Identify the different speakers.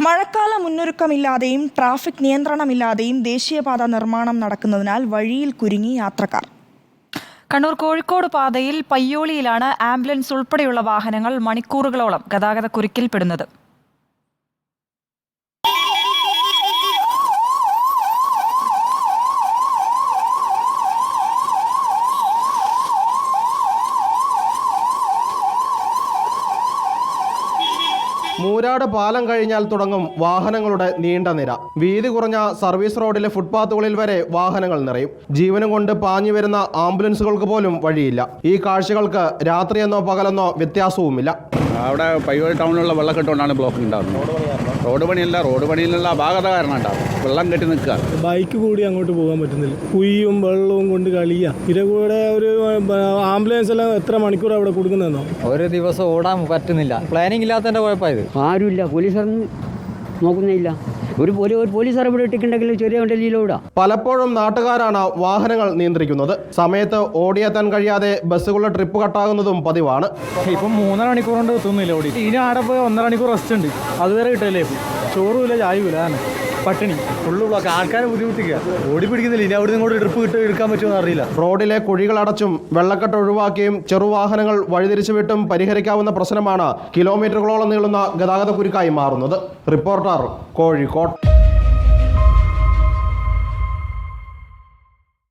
Speaker 1: മഴക്കാല മുന്നൊരുക്കമില്ലാതെയും ട്രാഫിക് നിയന്ത്രണമില്ലാതെയും ദേശീയപാത നിർമ്മാണം നടക്കുന്നതിനാൽ വഴിയിൽ കുരുങ്ങി യാത്രക്കാർ.
Speaker 2: കണ്ണൂർ കോഴിക്കോട് പാതയിൽ പയ്യോളിയിലാണ് ആംബുലൻസ് ഉൾപ്പെടെയുള്ള വാഹനങ്ങൾ മണിക്കൂറുകളോളം ഗതാഗതക്കുരുക്കിൽപ്പെടുന്നത്.
Speaker 3: മൂരാട് പാലം കഴിഞ്ഞാൽ തുടങ്ങും വാഹനങ്ങളുടെ നീണ്ട നിര. വീതി കുറഞ്ഞ സർവീസ് റോഡിലെ ഫുട്പാത്തുകളിൽ വരെ വാഹനങ്ങൾ നിറയും. ജീവനും കൊണ്ട് പാഞ്ഞു വരുന്ന ആംബുലൻസുകൾക്ക് പോലും വഴിയില്ല. ഈ കാഴ്ചകൾക്ക് രാത്രിയെന്നോ പകലെന്നോ വ്യത്യാസവുമില്ല.
Speaker 4: അവിടെ പയ്യോളി ടൗണിലുള്ള വെള്ളക്കെട്ടുകൊണ്ടാണ് ബ്ലോക്കിംഗ് ഉണ്ടാകുന്നത്. റോഡ് പണിയിലുള്ള അപാകത കാരണം ഉണ്ടാകും. വെള്ളം കെട്ടി നിൽക്കുക.
Speaker 5: ബൈക്ക് കൂടി അങ്ങോട്ട് പോകാൻ പറ്റുന്നില്ല. കുയ്യും വെള്ളവും കൊണ്ട് കളിയാ. ഇതിന്റെ കൂടെ ഒരു ആംബുലൻസ് എല്ലാം എത്ര മണിക്കൂർ അവിടെ കൊടുക്കുന്നതെന്നോ?
Speaker 6: ഒരു ദിവസം ഓടാൻ പറ്റുന്നില്ല. പ്ലാനിങ് ഇല്ലാത്തതിന്റെ കുഴപ്പമായത്.
Speaker 7: ആരുമില്ല, പോലീസൊന്നും നോക്കുന്നില്ല. ഒരു പോലീസുകാരെ ഇവിടെ ഇട്ടിട്ടുണ്ടെങ്കിൽ ചെറിയ വണ്ടിയിലൂടെ.
Speaker 3: പലപ്പോഴും നാട്ടുകാരാണ് വാഹനങ്ങൾ നിയന്ത്രിക്കുന്നത്. സമയത്ത് ഓടിയെത്താൻ കഴിയാതെ ബസ്സുകളുടെ ട്രിപ്പ് കട്ടാകുന്നതും പതിവാണ്.
Speaker 5: ഇപ്പം 3.5 മണിക്കൂർ കൊണ്ട് എത്തുന്നില്ല ഓടി. ഇനി ആടെ പോയി 1.5 മണിക്കൂർ റെസ്റ്റ് ഉണ്ട്. അതുവരെ കിട്ടല്ലേ. ചോറുമില്ല, ചായവില്ല, പട്ടിണി ഫുള്ള് ബ്ലോക്ക്. ആൾക്കാരെ ബുദ്ധിമുട്ടിക്കുക. ഓടി പിടിക്കുന്നില്ല. ഇനി അവിടെ ഇങ്ങോട്ട് ട്രിപ്പ് എടുക്കാൻ പറ്റുമെന്ന് അറിയില്ല.
Speaker 3: റോഡിലെ കുഴികൾ അടച്ചും വെള്ളക്കെട്ട് ഒഴിവാക്കിയും ചെറുവാഹനങ്ങൾ വഴിതിരിച്ചു വിട്ടും പരിഹരിക്കാവുന്ന പ്രശ്നമാണ് കിലോമീറ്ററുകളോളം നീളുന്ന ഗതാഗത കുരുക്കായി മാറുന്നത്. റിപ്പോർട്ടർ, കോഴിക്കോട്.